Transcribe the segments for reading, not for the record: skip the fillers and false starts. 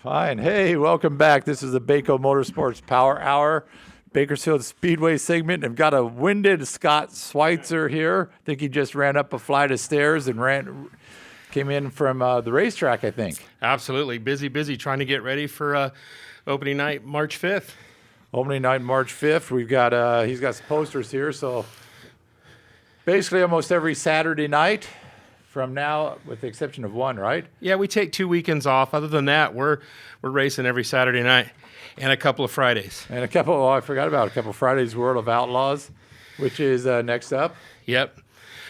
Fine. Hey, welcome back. This is the Baco Motorsports Power Hour, Bakersfield Speedway segment. I've got a winded Scott Schweitzer here. I think he just ran up a flight of stairs and came in from the racetrack, I think. Absolutely. Busy trying to get ready for opening night, March 5th. Opening night, March 5th. We've got, he's got some posters here. So basically almost every Saturday night from now, with the exception of one, right? Yeah, we take 2 weekends off. Other than that, we're racing every Saturday night and a couple of Fridays. And I forgot about a couple of Fridays, World of Outlaws, which is next up. Yep.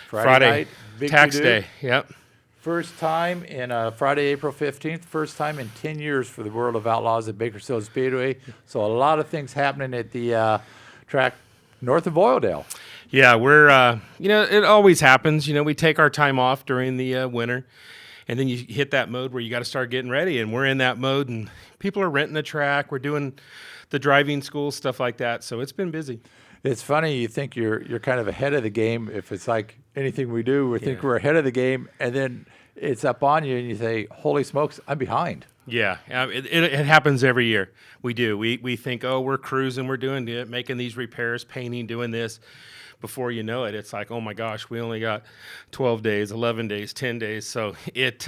Friday night. Big Tax to-do. day. Yep. First time in Friday, April 15th. First time in 10 years for the World of Outlaws at Bakersfield Speedway. So a lot of things happening at the track north of Oildale. Yeah, we're, it always happens. We take our time off during the winter, and then you hit that mode where you got to start getting ready, and we're in that mode, and people are renting the track. We're doing the driving school, stuff like that, so it's been busy. It's funny, you think you're kind of ahead of the game. If it's like anything we do, we think we're ahead of the game, and then it's up on you, and you say, holy smokes, I'm behind. Yeah, it happens every year. We do. We think, oh, we're cruising, we're doing it, making these repairs, painting, doing this. Before you know it, it's like, oh my gosh, we only got 12 days, 11 days, 10 days. So it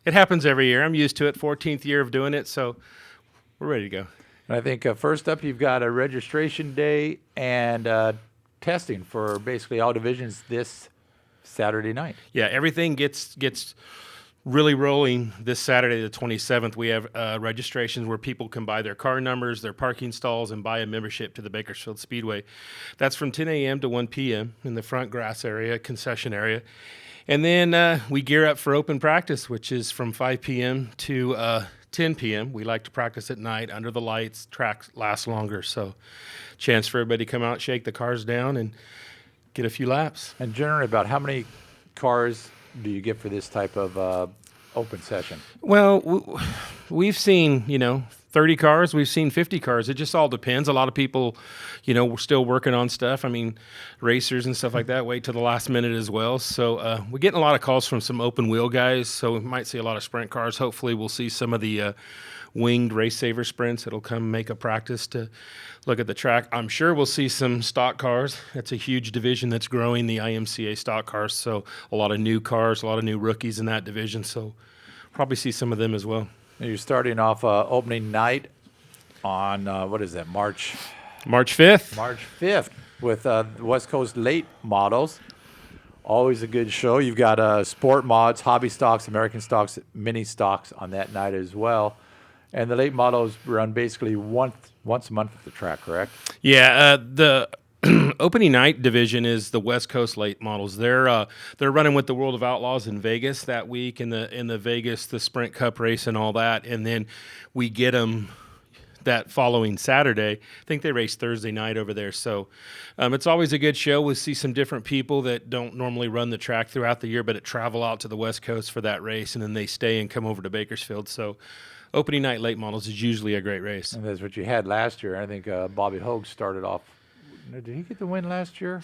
happens every year. I'm used to it. 14th year of doing it, so we're ready to go. And I think first up, you've got a registration day and testing for basically all divisions this Saturday night. Yeah, everything gets really rolling this Saturday, the 27th. We have registrations where people can buy their car numbers, their parking stalls, and buy a membership to the Bakersfield Speedway. That's from 10 a.m. to 1 p.m. in the front grass area, concession area. And then we gear up for open practice, which is from 5 p.m. to 10 p.m. We like to practice at night under the lights. Track lasts longer, so chance for everybody to come out, shake the cars down, and get a few laps. And generally, about how many cars do you get for this type of open session? Well, we've seen, 30 cars. We've seen 50 cars. It just all depends. A lot of people, we're still working on stuff. I mean, racers and stuff like that wait till the last minute as well. So we're getting a lot of calls from some open wheel guys. So we might see a lot of sprint cars. Hopefully we'll see some of the winged race saver sprints that'll come make a practice to look at the track. I'm sure we'll see some stock cars. That's a huge division that's growing, the IMCA stock cars. So a lot of new cars, a lot of new rookies in that division. So probably see some of them as well. You're starting off opening night on, March 5th. March 5th with West Coast late models. Always a good show. You've got sport mods, hobby stocks, American stocks, mini stocks on that night as well. And the late models run basically once a month at the track, correct? Yeah, the opening night division is the West Coast late models. They're running with the World of Outlaws in Vegas that week, in the Vegas, the Sprint Cup race and all that, and then we get them that following Saturday. I think they race Thursday night over there. So it's always a good show. We'll see some different people that don't normally run the track throughout the year, but travel out to the West Coast for that race, and then they stay and come over to Bakersfield. So opening night late models is usually a great race. And that's what you had last year. I think Bobby Hogue started off. Did he get the win last year?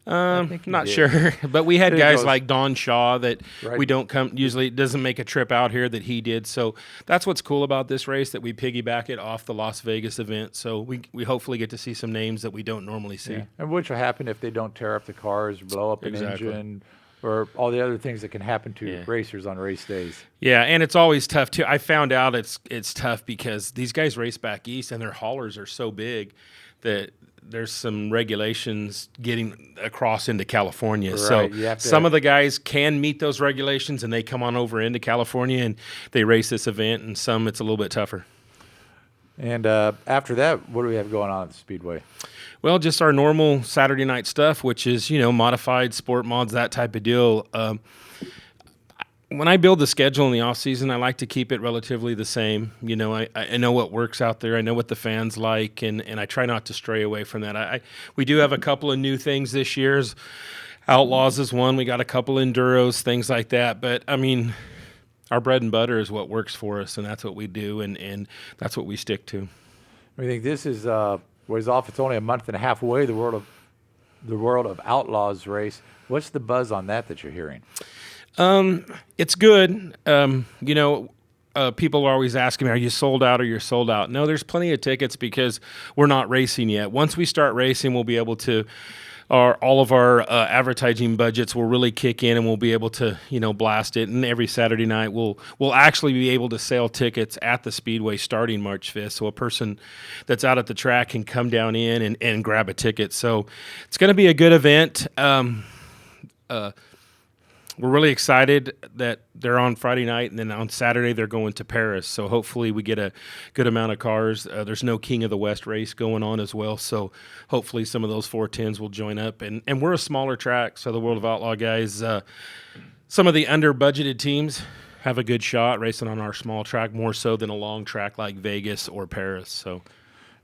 Not sure, but we had guys like Don Shaw that we don't usually doesn't make a trip out here that he did. So that's what's cool about this race, that we piggyback it off the Las Vegas event. So we hopefully get to see some names that we don't normally see. Yeah. And which will happen if they don't tear up the cars, blow up an engine, or all the other things that can happen to racers on race days. Yeah, and it's always tough too. I found out it's tough because these guys race back east and their haulers are so big that there's some regulations getting across into California. Right. So some of the guys can meet those regulations and they come on over into California and they race this event, and some it's a little bit tougher. And after that, what do we have going on at the Speedway? Well, just our normal Saturday night stuff, which is, modified sport mods, that type of deal. When I build the schedule in the off season, I like to keep it relatively the same. I know what works out there. I know what the fans like, and I try not to stray away from that. We do have a couple of new things this year. Outlaws is one. We got a couple Enduros, things like that. But, our bread and butter is what works for us, and that's what we do, and that's what we stick to. I think this is ways off. It's only a month and a half away, the World of Outlaws race. What's the buzz on that you're hearing? It's good. people are always asking me, "Are you sold out? Or you're sold out?" No, there's plenty of tickets because we're not racing yet. Once we start racing, we'll be able to. All of our advertising budgets will really kick in, and we'll be able to blast it. And every Saturday night, we'll actually be able to sell tickets at the Speedway starting March 5th. So a person that's out at the track can come down in and grab a ticket. So it's going to be a good event. We're really excited that they're on Friday night, and then on Saturday they're going to Paris. So hopefully we get a good amount of cars. There's no King of the West race going on as well, so hopefully some of those 410s will join up. And we're a smaller track, so the World of Outlaw guys, some of the under-budgeted teams have a good shot racing on our small track, more so than a long track like Vegas or Paris. So,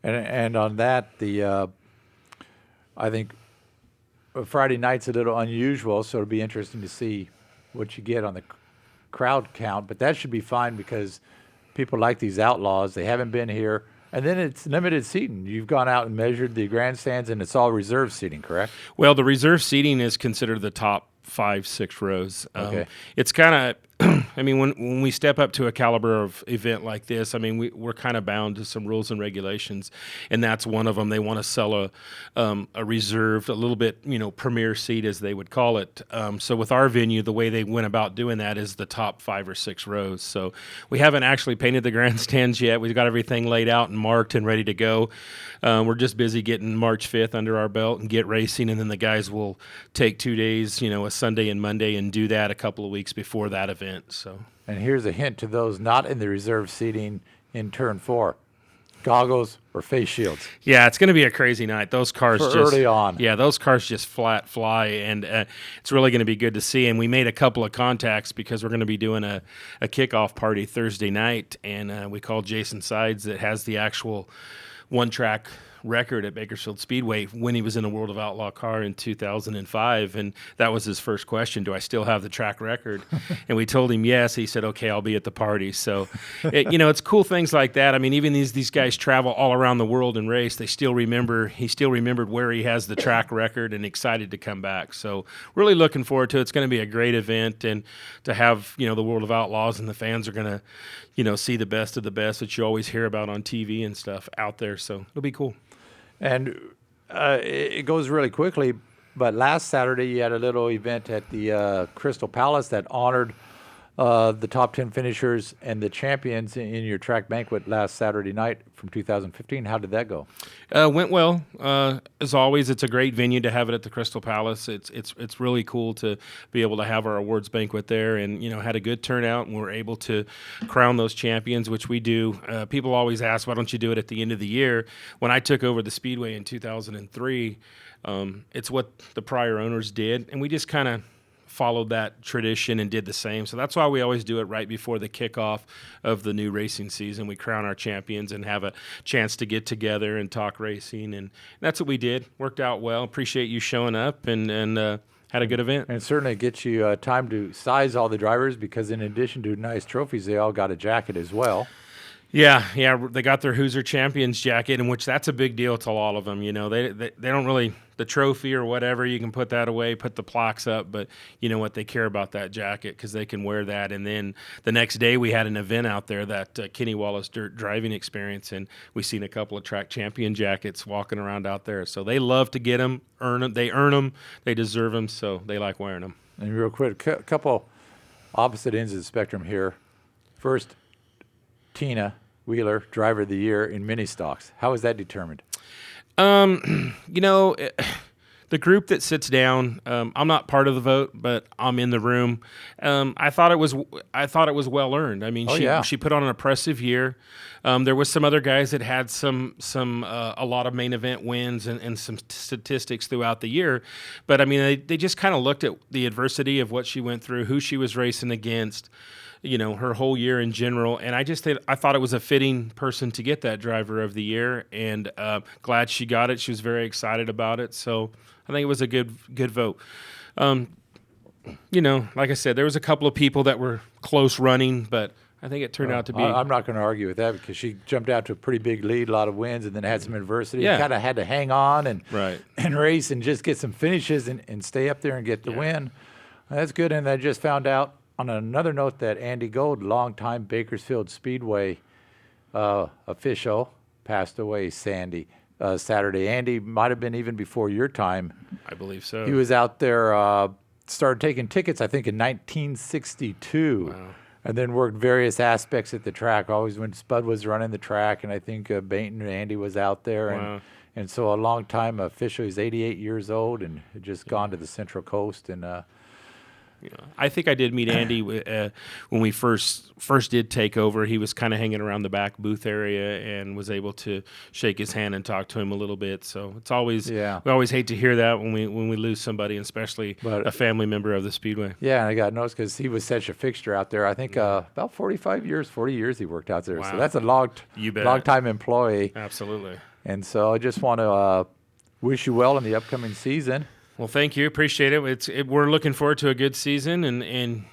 and on that, I think Friday night's a little unusual, so it'll be interesting to see what you get on the crowd count. But that should be fine because people like these Outlaws. They haven't been here. And then it's limited seating. You've gone out and measured the grandstands, and it's all reserve seating, correct? Well, the reserve seating is considered the top 5-6 rows. Okay. It's kind of, I mean, when we step up to a caliber of event like this, I mean, we're kind of bound to some rules and regulations, and that's one of them. They want to sell a reserved, a little bit, premier seat, as they would call it. So with our venue, the way they went about doing that is the top 5 or 6 rows. So we haven't actually painted the grandstands yet. We've got everything laid out and marked and ready to go. We're just busy getting March 5th under our belt and get racing, and then the guys will take 2 days, a Sunday and Monday, and do that a couple of weeks before that event. So, and here's a hint to those not in the reserve seating in turn 4: goggles or face shields. Yeah, it's going to be a crazy night. Those cars For just early on. Yeah, those cars just flat fly, and it's really going to be good to see. And we made a couple of contacts because we're going to be doing a kickoff party Thursday night, and we called Jason Sides, that has the actual one-track record at Bakersfield Speedway when he was in a World of Outlaw car in 2005, and that was his first question: do I still have the track record? And we told him yes. He said, okay, I'll be at the party. So it's cool things like that. I mean, even these guys travel all around the world and race. He still remembered where he has the track record, and excited to come back. So really looking forward to it. It's going to be a great event, and to have the World of Outlaws, and the fans are going to see the best of the best that you always hear about on TV and stuff out there. So it'll be cool. And it goes really quickly, but last Saturday you had a little event at the Crystal Palace that honored the top 10 finishers and the champions in your track banquet last Saturday night from 2015. How did that go? Went well. As always, it's a great venue to have it at the Crystal Palace. It's really cool to be able to have our awards banquet there, and had a good turnout, and we're able to crown those champions, which we do. People always ask, why don't you do it at the end of the year? When I took over the Speedway in 2003, it's what the prior owners did, and we just kind of followed that tradition and did the same. So that's why we always do it right before the kickoff of the new racing season. We crown our champions and have a chance to get together and talk racing, and that's what we did. Worked out well. Appreciate you showing up, and had a good event. And certainly gets you time to size all the drivers, because in addition to nice trophies, they all got a jacket as well. Yeah, they got their Hoosier Champions jacket, in which that's a big deal to a lot of them. They don't really, the trophy or whatever, you can put that away, put the plaques up, but you know what, they care about that jacket because they can wear that. And then the next day we had an event out there, that Kenny Wallace Dirt Driving Experience, and we seen a couple of track champion jackets walking around out there. So they love to get them, earn them, they deserve them, so they like wearing them. And real quick, a couple opposite ends of the spectrum here. First, Tina Wheeler, Driver of the Year in mini stocks. How is that determined? The group that sits down, I'm not part of the vote, but I'm in the room. I thought it was well earned. I mean, she put on an impressive year. There was some other guys that had a lot of main event wins and some statistics throughout the year, but I mean, they just kind of looked at the adversity of what she went through, who she was racing against, her whole year in general. And I thought it was a fitting person to get that Driver of the Year, and glad she got it. She was very excited about it. So I think it was a good vote. Like I said, there was a couple of people that were close running, but I think it turned out to be. I'm not going to argue with that, because she jumped out to a pretty big lead, a lot of wins, and then had some adversity. Yeah. Kind of had to hang on and race and just get some finishes and stay up there and get the win. That's good. And I just found out on another note that Andy Gold, longtime Bakersfield Speedway official, passed away Saturday. Andy might have been even before your time. I believe so. He was out there, started taking tickets, I think, in 1962. Wow. And then worked various aspects at the track. Always when Spud was running the track, and I think Bainton and Andy was out there. Wow. And so a long time official. He's 88 years old and had just gone to the Central Coast. And I think I did meet Andy when we first did take over. He was kind of hanging around the back booth area and was able to shake his hand and talk to him a little bit. So it's always we always hate to hear that when we lose somebody, and especially a family member of the Speedway. Yeah, and I got noticed because he was such a fixture out there. I think about 40 years he worked out there. Wow. So that's a long time employee. Absolutely. And so I just want to wish you well in the upcoming season. Well, thank you. Appreciate it. We're looking forward to a good season, and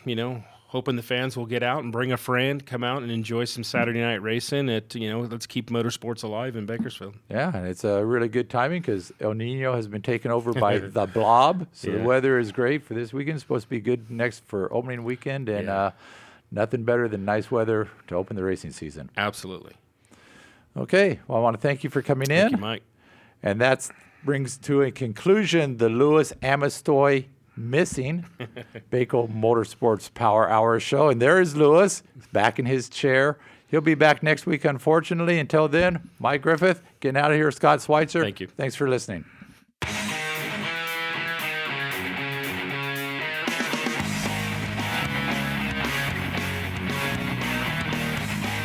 hoping the fans will get out and bring a friend, come out and enjoy some Saturday night racing. Let's keep motorsports alive in Bakersfield. Yeah, and it's a really good timing because El Nino has been taken over by the blob, so the weather is great for this weekend. It's supposed to be good next for opening weekend, and nothing better than nice weather to open the racing season. Absolutely. Okay, well, I want to thank you for coming in. Thank you, Mike. And that brings to a conclusion the Louis Amistoy missing Baco Motorsports Power Hour show. And there is Louis. He's back in his chair. He'll be back next week, unfortunately. Until then, Mike Griffith, getting out of here, Scott Schweitzer. Thank you. Thanks for listening.